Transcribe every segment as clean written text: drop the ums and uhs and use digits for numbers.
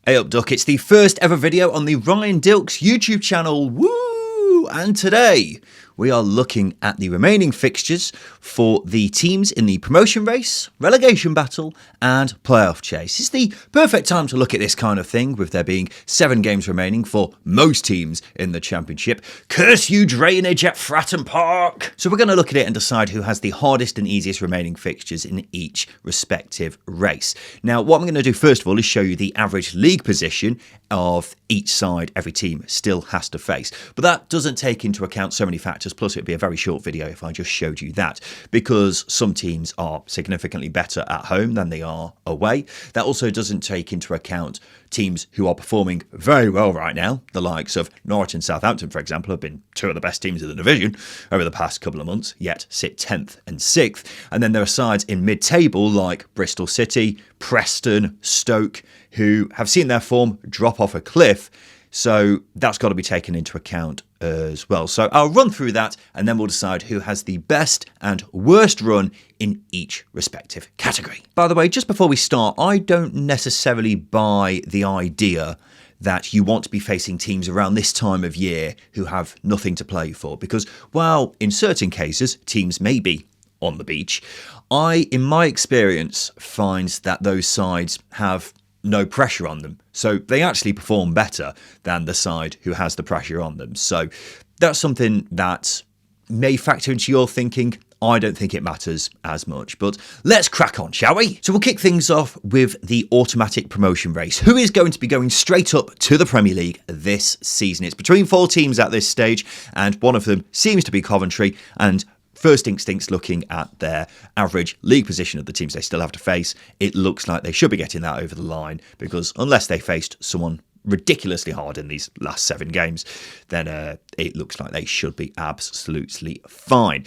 Hey up, Duck. It's the first ever video on the Ryan Dilks YouTube channel. Woo! And today we are looking at the remaining fixtures for the teams in the promotion race, relegation battle, and playoff chase. It's the perfect time to look at this kind of thing, with there being 7 games remaining for most teams in the Championship. Curse you, drainage at Fratton Park! So we're going to look at it and decide who has the hardest and easiest remaining fixtures in each respective race. Now, what I'm going to do first of all is show you the average league position of each side every team still has to face. But that doesn't take into account so many factors, plus it'd be a very short video if I just showed you that, because some teams are significantly better at home than they are away. That also doesn't take into account teams who are performing very well right now. The likes of Norwich and Southampton, for example, have been 2 of the best teams in the division over the past couple of months, yet sit 10th and 6th. And then there are sides in mid-table like Bristol City, Preston, Stoke, who have seen their form drop off a cliff. So that's got to be taken into account as well. So I'll run through that and then we'll decide who has the best and worst run in each respective category. By the way, just before we start, I don't necessarily buy the idea that you want to be facing teams around this time of year who have nothing to play for, because while in certain cases teams may be on the beach, in my experience, find that those sides have no pressure on them. So they actually perform better than the side who has the pressure on them. So that's something that may factor into your thinking. I don't think it matters as much, but let's crack on, shall we? So we'll kick things off with the automatic promotion race. Who is going to be going straight up to the Premier League this season? It's between 4 teams at this stage, and one of them seems to be Coventry. And first instincts, looking at their average league position of the teams they still have to face, it looks like they should be getting that over the line, because unless they faced someone ridiculously hard in these last 7 games, then it looks like they should be absolutely fine.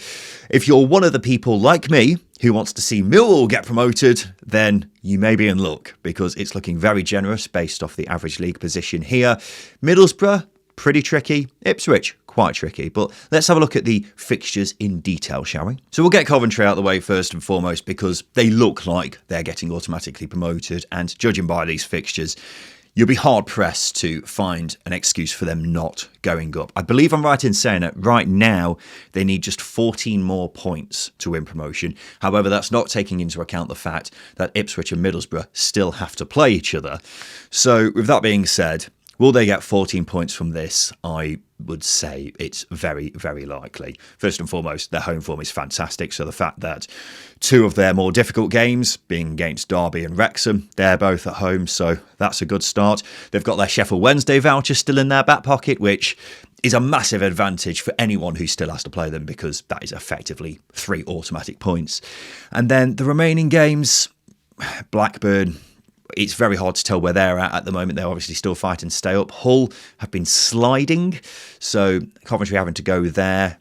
If you're one of the people like me who wants to see Millwall get promoted, then you may be in luck, because it's looking very generous based off the average league position here. Middlesbrough, pretty tricky. Ipswich, quite tricky. But let's have a look at the fixtures in detail, shall we? So we'll get Coventry out of the way first and foremost, because they look like they're getting automatically promoted, and judging by these fixtures, you'll be hard-pressed to find an excuse for them not going up. I believe I'm right in saying that right now they need just 14 more points to win promotion. However, that's not taking into account the fact that Ipswich and Middlesbrough still have to play each other. So with that being said, will they get 14 points from this? I would say it's very, very likely. First and foremost, their home form is fantastic. So the fact that 2 of their more difficult games, being against Derby and Wrexham, they're both at home. So that's a good start. They've got their Sheffield Wednesday voucher still in their back pocket, which is a massive advantage for anyone who still has to play them, because that is effectively 3 automatic points. And then the remaining games, Blackburn, it's very hard to tell where they're at the moment. They're obviously still fighting to stay up. Hull have been sliding, so Coventry having to go there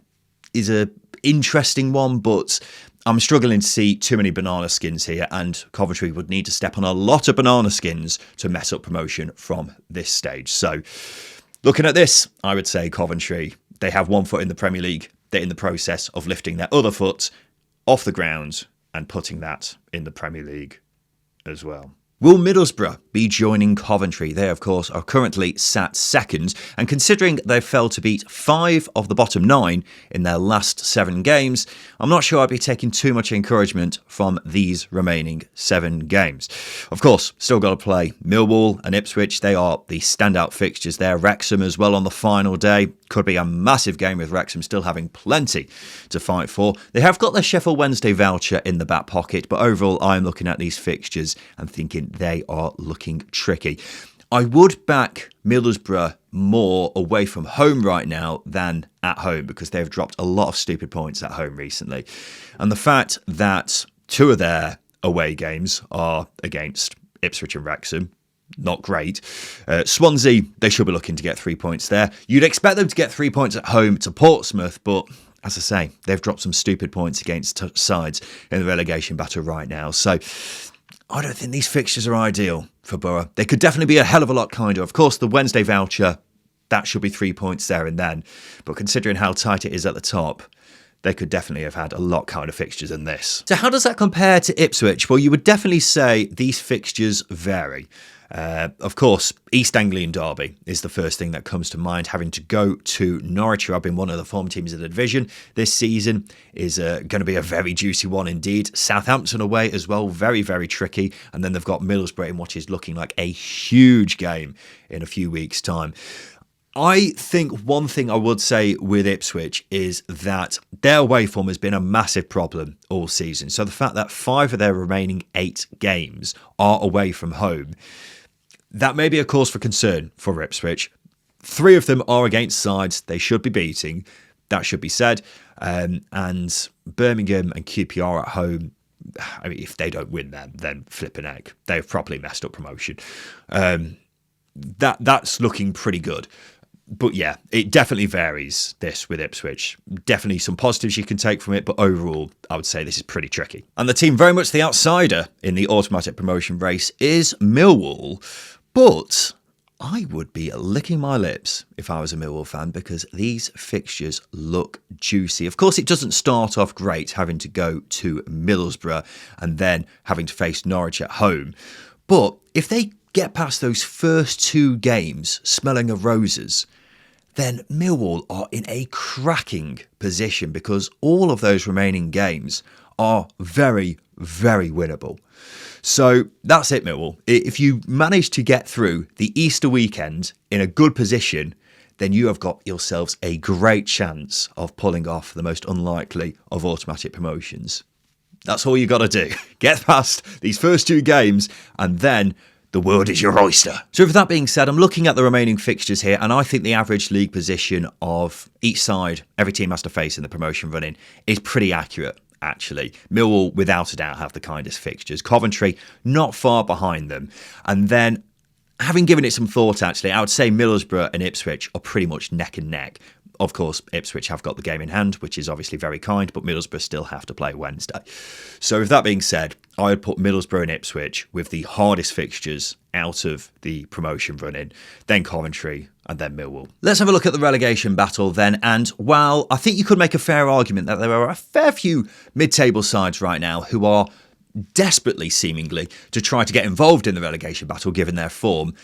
is a interesting one, but I'm struggling to see too many banana skins here, and Coventry would need to step on a lot of banana skins to mess up promotion from this stage. So looking at this, I would say Coventry, they have 1 foot in the Premier League. They're in the process of lifting their other foot off the ground and putting that in the Premier League as well. Will Middlesbrough be joining Coventry? They, of course, are currently sat second, and considering they fell to beat 5 of the bottom 9 in their last 7 games, I'm not sure I'd be taking too much encouragement from these remaining 7 games. Of course, still got to play Millwall and Ipswich. They are the standout fixtures there. Wrexham as well on the final day. Could be a massive game, with Wrexham still having plenty to fight for. They have got their Sheffield Wednesday voucher in the back pocket, but overall I'm looking at these fixtures and thinking they are looking tricky. I would back Middlesbrough more away from home right now than at home, because they've dropped a lot of stupid points at home recently. And the fact that 2 of their away games are against Ipswich and Wrexham, not great. Swansea, they should be looking to get 3 points there. You'd expect them to get 3 points at home to Portsmouth, but as I say, they've dropped some stupid points against sides in the relegation battle right now. So I don't think these fixtures are ideal for Borough. They could definitely be a hell of a lot kinder. Of course, the Wednesday voucher, that should be 3 points there and then. But considering how tight it is at the top, they could definitely have had a lot kinder fixtures than this. So how does that compare to Ipswich? Well, you would definitely say these fixtures vary. Of course, East Anglian derby is the first thing that comes to mind. Having to go to Norwich, who have been one of the form teams in the division this season, is going to be a very juicy one indeed. Southampton away as well, very, very tricky. And then they've got Middlesbrough in what is looking like a huge game in a few weeks' time. I think one thing I would say with Ipswich is that their away form has been a massive problem all season. So the fact that 5 of their remaining 8 games are away from home, that may be a cause for concern for Ipswich. 3 of them are against sides they should be beating. That should be said. And Birmingham and QPR at home, I mean, if they don't win them, then flipping heck, they've probably messed up promotion. That's looking pretty good. But yeah, it definitely varies, this with Ipswich. Definitely some positives you can take from it, but overall, I would say this is pretty tricky. And the team very much the outsider in the automatic promotion race is Millwall. But I would be licking my lips if I was a Millwall fan, because these fixtures look juicy. Of course, it doesn't start off great having to go to Middlesbrough and then having to face Norwich at home. But if they get past those first 2 games smelling of roses, then Millwall are in a cracking position, because all of those remaining games are very, very winnable. So that's it, Millwall. If you manage to get through the Easter weekend in a good position, then you have got yourselves a great chance of pulling off the most unlikely of automatic promotions. That's all you got to do. Get past these first 2 games, and then the world is your oyster. So with that being said, I'm looking at the remaining fixtures here, and I think the average league position of each side every team has to face in the promotion run-in is pretty accurate, actually. Millwall, without a doubt, have the kindest fixtures. Coventry, not far behind them. And then, having given it some thought, actually, I would say Middlesbrough and Ipswich are pretty much neck and neck. Of course, Ipswich have got the game in hand, which is obviously very kind, but Middlesbrough still have to play Wednesday. So with that being said, I would put Middlesbrough and Ipswich with the hardest fixtures out of the promotion run-in, then Coventry, and then Millwall. Let's have a look at the relegation battle then, and while I think you could make a fair argument that there are a fair few mid-table sides right now who are desperately, seemingly, to try to get involved in the relegation battle given their form,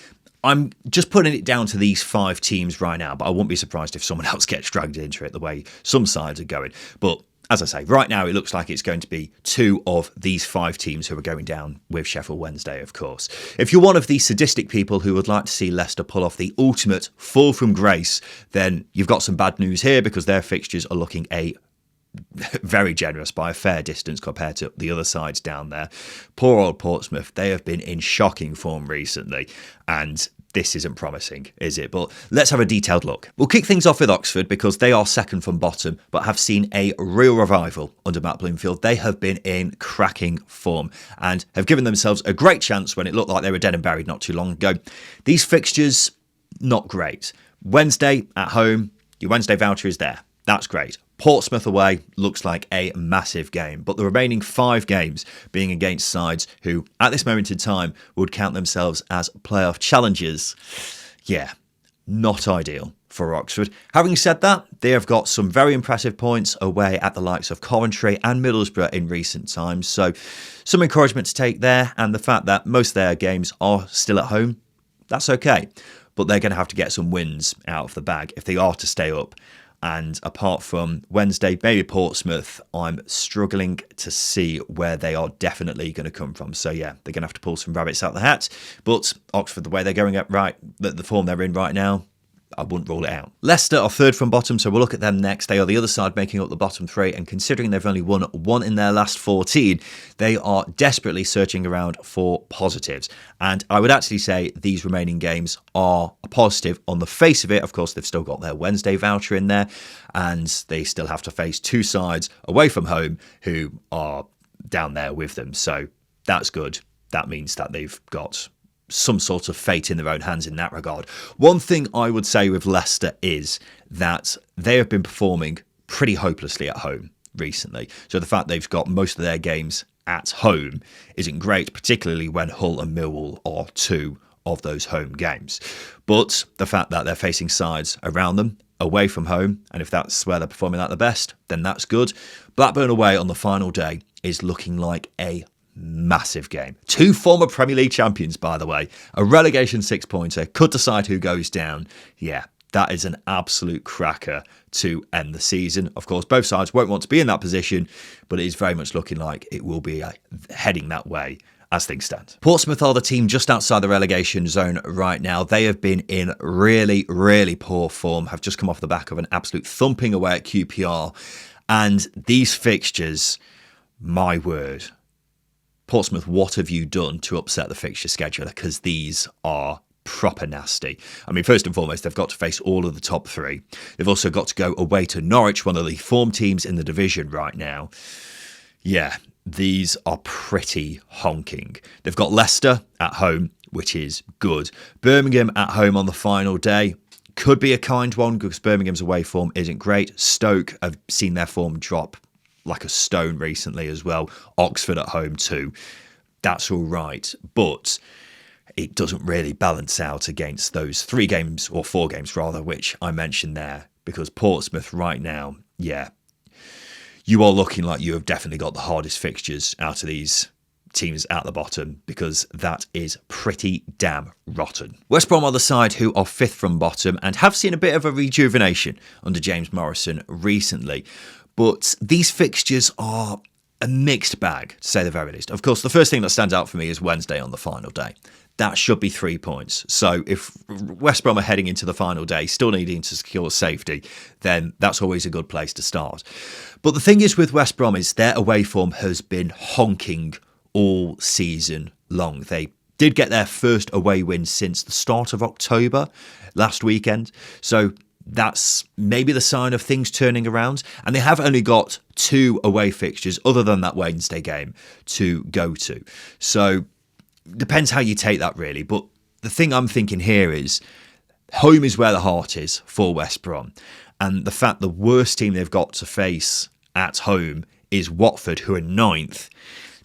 I'm just putting it down to these 5 teams right now, but I wouldn't be surprised if someone else gets dragged into it the way some sides are going. But as I say, right now it looks like it's going to be 2 of these 5 teams who are going down with Sheffield Wednesday, of course. If you're one of the sadistic people who would like to see Leicester pull off the ultimate fall from grace, then you've got some bad news here, because their fixtures are looking very generous by a fair distance compared to the other sides down there. Poor old Portsmouth, they have been in shocking form recently, and this isn't promising, is it? But let's have a detailed look. We'll kick things off with Oxford, because they are second from bottom, but have seen a real revival under Matt Bloomfield. They have been in cracking form and have given themselves a great chance when it looked like they were dead and buried not too long ago. These fixtures, not great. Wednesday at home, your Wednesday voucher is there. That's great. Portsmouth away looks like a massive game, but the remaining 5 games being against sides who, at this moment in time, would count themselves as playoff challengers. Yeah, not ideal for Oxford. Having said that, they have got some very impressive points away at the likes of Coventry and Middlesbrough in recent times, so some encouragement to take there, and the fact that most of their games are still at home, that's okay. But they're going to have to get some wins out of the bag if they are to stay up. And apart from Wednesday, maybe Portsmouth, I'm struggling to see where they are definitely going to come from. So yeah, they're going to have to pull some rabbits out of the hat. But Oxford, the way they're going at the form they're in right now, I wouldn't rule it out. Leicester are third from bottom, so we'll look at them next. They are the other side making up the bottom 3, and considering they've only won 1 in their last 14, they are desperately searching around for positives. And I would actually say these remaining games are a positive on the face of it. Of course, they've still got their Wednesday voucher in there, and they still have to face 2 sides away from home who are down there with them. So that's good. That means that they've got some sort of fate in their own hands in that regard. One thing I would say with Leicester is that they have been performing pretty hopelessly at home recently. So the fact they've got most of their games at home isn't great, particularly when Hull and Millwall are 2 of those home games. But the fact that they're facing sides around them away from home, and if that's where they're performing at the best, then that's good. Blackburn away on the final day is looking like a massive game. 2 former Premier League champions, by the way. A relegation 6-pointer could decide who goes down. Yeah, that is an absolute cracker to end the season. Of course, both sides won't want to be in that position, but it is very much looking like it will be heading that way as things stand. Portsmouth are the team just outside the relegation zone right now. They have been in really, really poor form, have just come off the back of an absolute thumping away at QPR. And these fixtures, my word, Portsmouth, what have you done to upset the fixture scheduler? Because these are proper nasty. I mean, first and foremost, they've got to face all of the top 3. They've also got to go away to Norwich, one of the form teams in the division right now. Yeah, these are pretty honking. They've got Leicester at home, which is good. Birmingham at home on the final day. Could be a kind one because Birmingham's away form isn't great. Stoke have seen their form drop like a stone recently as well. Oxford at home too. That's all right. But it doesn't really balance out against those 3 games, or 4 games rather, which I mentioned there. Because Portsmouth right now, yeah, you are looking like you have definitely got the hardest fixtures out of these teams at the bottom, because that is pretty damn rotten. West Brom are the side who are 5th from bottom and have seen a bit of a rejuvenation under James Morrison recently. But these fixtures are a mixed bag, to say the very least. Of course, the first thing that stands out for me is Wednesday on the final day. That should be 3 points. So if West Brom are heading into the final day, still needing to secure safety, then that's always a good place to start. But the thing is with West Brom is their away form has been honking all season long. They did get their first away win since the start of October last weekend. So that's maybe the sign of things turning around. And they have only got 2 away fixtures other than that Wednesday game to go to. So depends how you take that really. But the thing I'm thinking here is home is where the heart is for West Brom. And the fact the worst team they've got to face at home is Watford, who are 9th.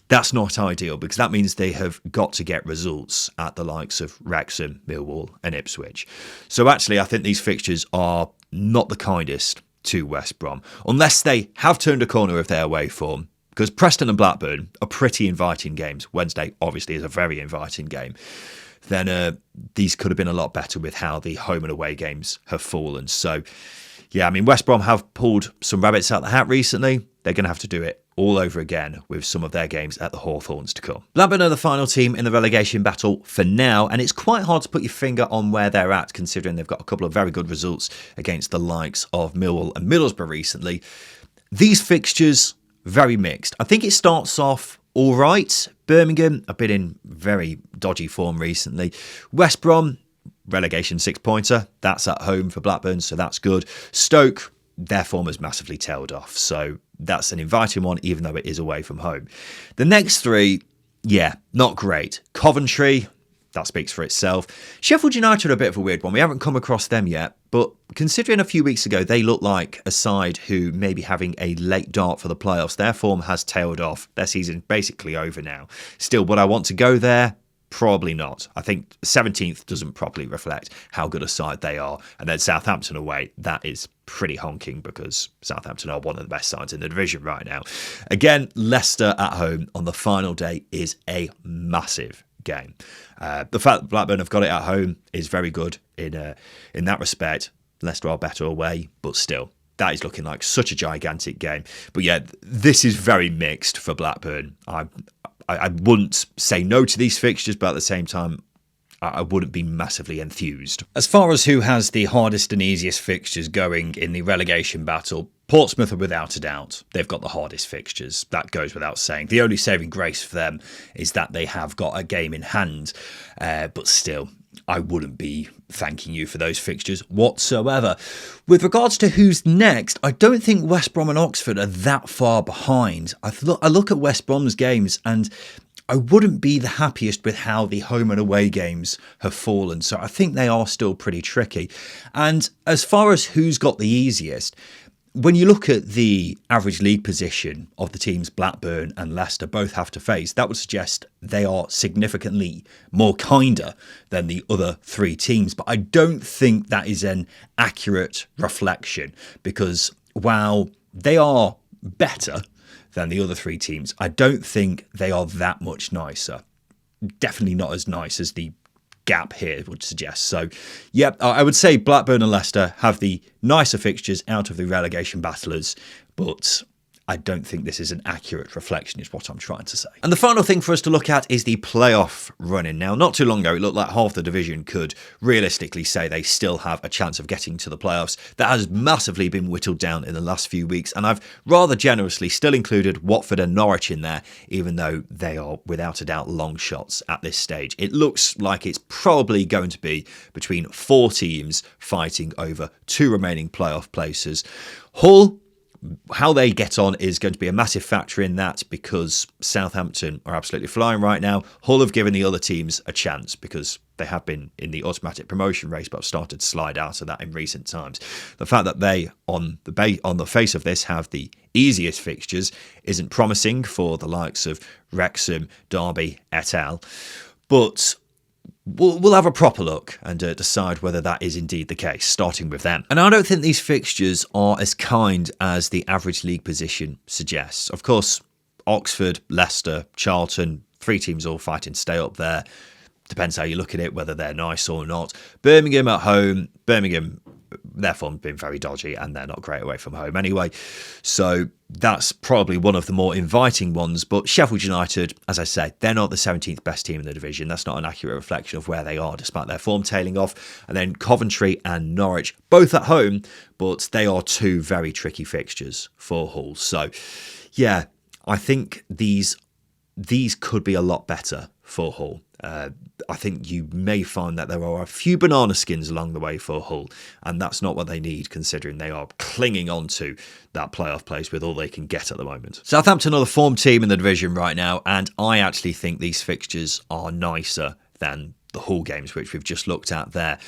That's not ideal because that means they have got to get results at the likes of Wrexham, Millwall and Ipswich. So actually, I think these fixtures are not the kindest to West Brom, unless they have turned a corner of their away form, because Preston and Blackburn are pretty inviting games. Wednesday, obviously, is a very inviting game. Then these could have been a lot better with how the home and away games have fallen. So, yeah, I mean, West Brom have pulled some rabbits out the hat recently. They're going to have to do it all over again with some of their games at the Hawthorns to come. Blackburn are the final team in the relegation battle for now, and it's quite hard to put your finger on where they're at, considering they've got a couple of very good results against the likes of Millwall and Middlesbrough recently. These fixtures, very mixed. I think it starts off all right. Birmingham have been in very dodgy form recently. West Brom, relegation 6-pointer. That's at home for Blackburn, so that's good. Stoke, their form has massively tailed off, so that's an inviting one, even though it is away from home. The next 3, yeah, not great. Coventry, that speaks for itself. Sheffield United are a bit of a weird one. We haven't come across them yet, but considering a few weeks ago they looked like a side who may be having a late dart for the playoffs, their form has tailed off. Their season basically over now. Still, would I want to go there? Probably not. I think 17th doesn't properly reflect how good a side they are. And then Southampton away, that is pretty honking because Southampton are one of the best sides in the division right now. Again, Leicester at home on the final day is a massive game. The fact that Blackburn have got it at home is very good in that respect. Leicester are better away, but still, that is looking like such a gigantic game. But yeah, this is very mixed for Blackburn. I wouldn't say no to these fixtures, but at the same time, I wouldn't be massively enthused. As far as who has the hardest and easiest fixtures going in the relegation battle, Portsmouth are without a doubt. They've got the hardest fixtures. That goes without saying. The only saving grace for them is that they have got a game in hand. But still, I wouldn't be thanking you for those fixtures whatsoever. With regards to who's next, I don't think West Brom and Oxford are that far behind. I look at West Brom's games and I wouldn't be the happiest with how the home and away games have fallen. So I think they are still pretty tricky. And as far as who's got the easiest, when you look at the average league position of the teams Blackburn and Leicester both have to face, that would suggest they are significantly more kinder than the other three teams. But I don't think that is an accurate reflection, because while they are better than the other three teams, I don't think they are that much nicer. Definitely not as nice as the gap here would suggest. So, yeah, I would say Blackburn and Leicester have the nicer fixtures out of the relegation battlers, but I don't think this is an accurate reflection, is what I'm trying to say. And the final thing for us to look at is the playoff running. Now, not too long ago, it looked like half the division could realistically say they still have a chance of getting to the playoffs. That has massively been whittled down in the last few weeks, and I've rather generously still included Watford and Norwich in there, even though they are without a doubt long shots at this stage. It looks like it's probably going to be between 4 teams fighting over 2 remaining playoff places. Hull, how they get on is going to be a massive factor in that, because Southampton are absolutely flying right now. Hull have given the other teams a chance because they have been in the automatic promotion race but have started to slide out of that in recent times. The fact that they, on the face of this, have the easiest fixtures isn't promising for the likes of Wrexham, Derby, et al. But we'll have a proper look and decide whether that is indeed the case, starting with them. And I don't think these fixtures are as kind as the average league position suggests. Of course, Oxford, Leicester, Charlton, 3 teams all fighting to stay up there. Depends how you look at it, whether they're nice or not. Birmingham at home. Birmingham, their form's been very dodgy and they're not great away from home anyway. So that's probably one of the more inviting ones. But Sheffield United, as I said, they're not the 17th best team in the division. That's not an accurate reflection of where they are, despite their form tailing off. And then Coventry and Norwich, both at home, but they are 2 very tricky fixtures for Hull. So, yeah, I think these could be a lot better for Hull. I think you may find that there are a few banana skins along the way for Hull, and that's not what they need, considering they are clinging on to that playoff place with all they can get at the moment. Southampton are the form team in the division right now, and I actually think these fixtures are nicer than the Hull games, which we've just looked at there,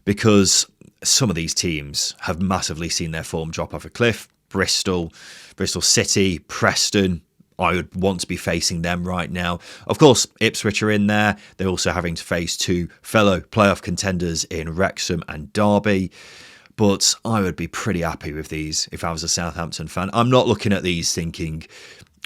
because some of these teams have massively seen their form drop off a cliff. Bristol City, Preston, I would want to be facing them right now. Of course, Ipswich are in there. They're also having to face 2 fellow playoff contenders in Wrexham and Derby. But I would be pretty happy with these if I was a Southampton fan. I'm not looking at these thinking,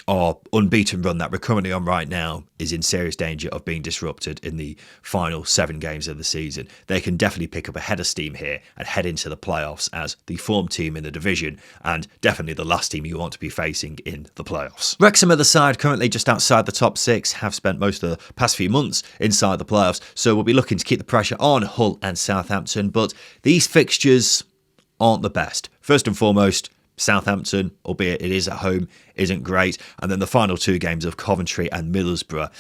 our unbeaten run that we're currently on right now is in serious danger of being disrupted in the final 7 games of the season. They can definitely pick up a head of steam here and head into the playoffs as the form team in the division, and definitely the last team you want to be facing in the playoffs. Wrexham are the side currently just outside the top 6, have spent most of the past few months inside the playoffs, so we'll be looking to keep the pressure on Hull and Southampton, but these fixtures aren't the best. First and foremost, Southampton, albeit it is at home, isn't great. And then the final 2 games of Coventry and Middlesbrough.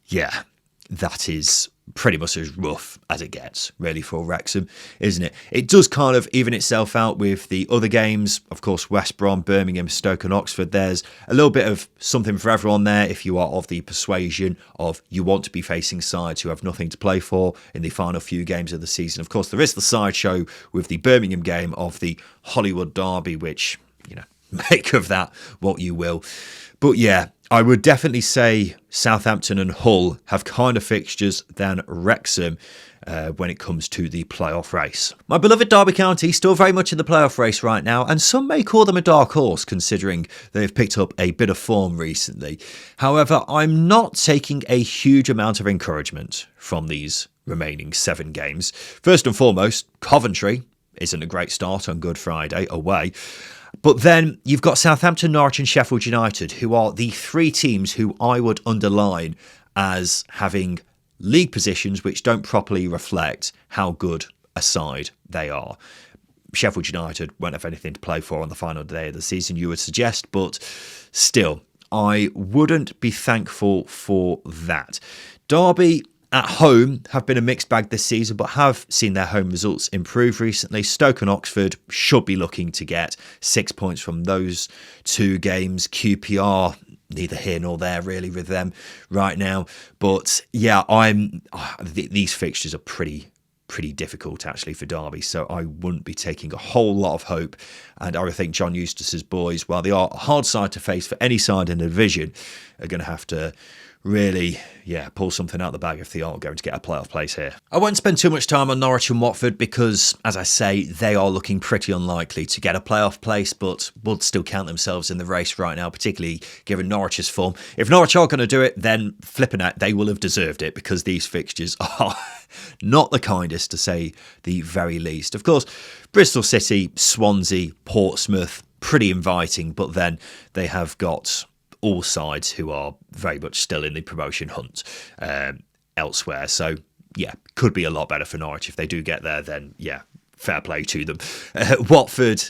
Yeah, that is pretty much as rough as it gets, really, for Wrexham, isn't it? It does kind of even itself out with the other games. Of course, West Brom, Birmingham, Stoke and Oxford. There's a little bit of something for everyone there if you are of the persuasion of you want to be facing sides who have nothing to play for in the final few games of the season. Of course, there is the sideshow with the Birmingham game of the Hollywood Derby, which, make of that what you will. But yeah, I would definitely say Southampton and Hull have kinder fixtures than Wrexham when it comes to the playoff race. My beloved Derby County still very much in the playoff race right now, and some may call them a dark horse considering they've picked up a bit of form recently. However, I'm not taking a huge amount of encouragement from these remaining 7 games. First and foremost, Coventry isn't a great start on Good Friday away. But then you've got Southampton, Norwich and Sheffield United, who are the 3 teams who I would underline as having league positions which don't properly reflect how good a side they are. Sheffield United won't have anything to play for on the final day of the season, you would suggest, but still, I wouldn't be thankful for that. Derby at home have been a mixed bag this season, but have seen their home results improve recently. Stoke and Oxford should be looking to get 6 points from those 2 games. QPR, neither here nor there really with them right now. But yeah, these fixtures are pretty pretty difficult actually for Derby, so I wouldn't be taking a whole lot of hope. And I would think John Eustace's boys, while they are a hard side to face for any side in the division, are going to have to really, pull something out of the bag if they are going to get a playoff place here. I won't spend too much time on Norwich and Watford because, as I say, they are looking pretty unlikely to get a playoff place, but would still count themselves in the race right now, particularly given Norwich's form. If Norwich are going to do it, then flipping out, they will have deserved it because these fixtures are not the kindest, to say the very least. Of course, Bristol City, Swansea, Portsmouth, pretty inviting, but then they have got all sides who are very much still in the promotion hunt elsewhere. So, could be a lot better for Norwich if they do get there, then, fair play to them. Watford,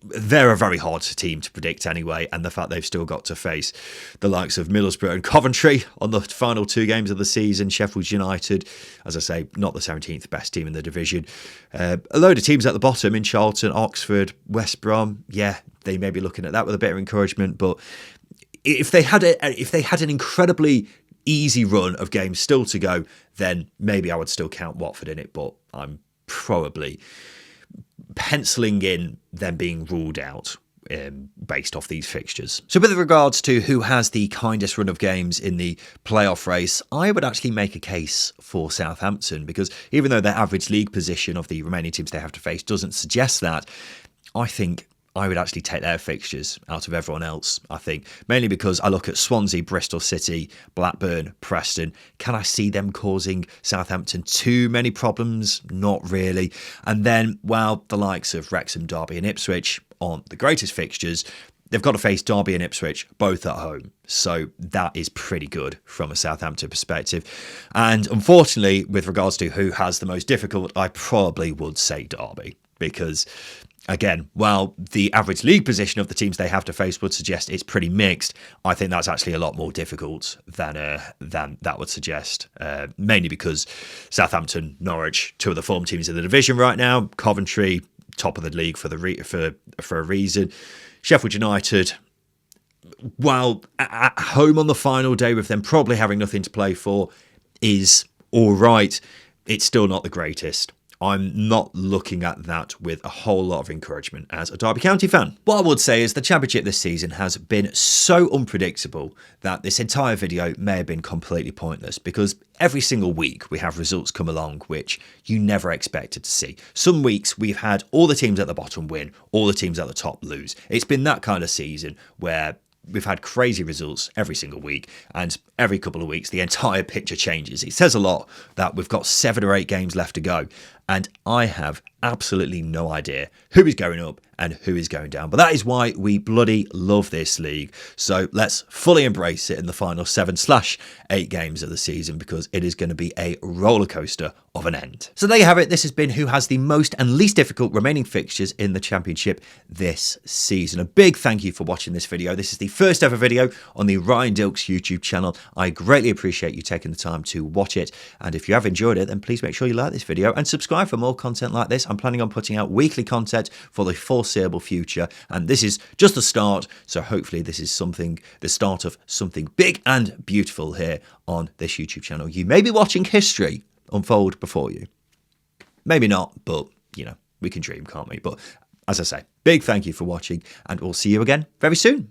they're a very hard team to predict anyway, and the fact they've still got to face the likes of Middlesbrough and Coventry on the final 2 games of the season. Sheffield United, as I say, not the 17th best team in the division. A load of teams at the bottom in Charlton, Oxford, West Brom. They may be looking at that with a bit of encouragement, but if they had an incredibly easy run of games still to go, then maybe I would still count Watford in it, but I'm probably penciling in them being ruled out based off these fixtures. So with regards to who has the kindest run of games in the playoff race, I would actually make a case for Southampton, because even though their average league position of the remaining teams they have to face doesn't suggest that, I think I would actually take their fixtures out of everyone else, I think. Mainly because I look at Swansea, Bristol City, Blackburn, Preston. Can I see them causing Southampton too many problems? Not really. And then, while the likes of Wrexham, Derby and Ipswich aren't the greatest fixtures, they've got to face Derby and Ipswich both at home. So that is pretty good from a Southampton perspective. And unfortunately, with regards to who has the most difficult, I probably would say Derby. Because, again, while the average league position of the teams they have to face would suggest it's pretty mixed, I think that's actually a lot more difficult than that would suggest. Mainly because Southampton, Norwich, 2 of the form teams in the division right now. Coventry, top of the league for a reason. Sheffield United, while at home on the final day with them probably having nothing to play for, is all right. It's still not the greatest. I'm not looking at that with a whole lot of encouragement as a Derby County fan. What I would say is the Championship this season has been so unpredictable that this entire video may have been completely pointless, because every single week we have results come along which you never expected to see. Some weeks we've had all the teams at the bottom win, all the teams at the top lose. It's been that kind of season where we've had crazy results every single week, and every couple of weeks the entire picture changes. It says a lot that we've got 7 or 8 games left to go, and I have absolutely no idea who is going up and who is going down. But that is why we bloody love this league. So let's fully embrace it in the final 7/8 games of the season, because it is going to be a roller coaster of an end. So there you have it. This has been who has the most and least difficult remaining fixtures in the Championship this season. A big thank you for watching this video. This is the first ever video on the Ryan Dilks YouTube channel. I greatly appreciate you taking the time to watch it. And if you have enjoyed it, then please make sure you like this video and subscribe for more content like this. I'm planning on putting out weekly content for the foreseeable future, and this is just the start. So hopefully this is the start of something big and beautiful here on this YouTube channel. You may be watching history unfold before you. Maybe not, but we can dream, can't we? But as I say, big thank you for watching, and we'll see you again very soon.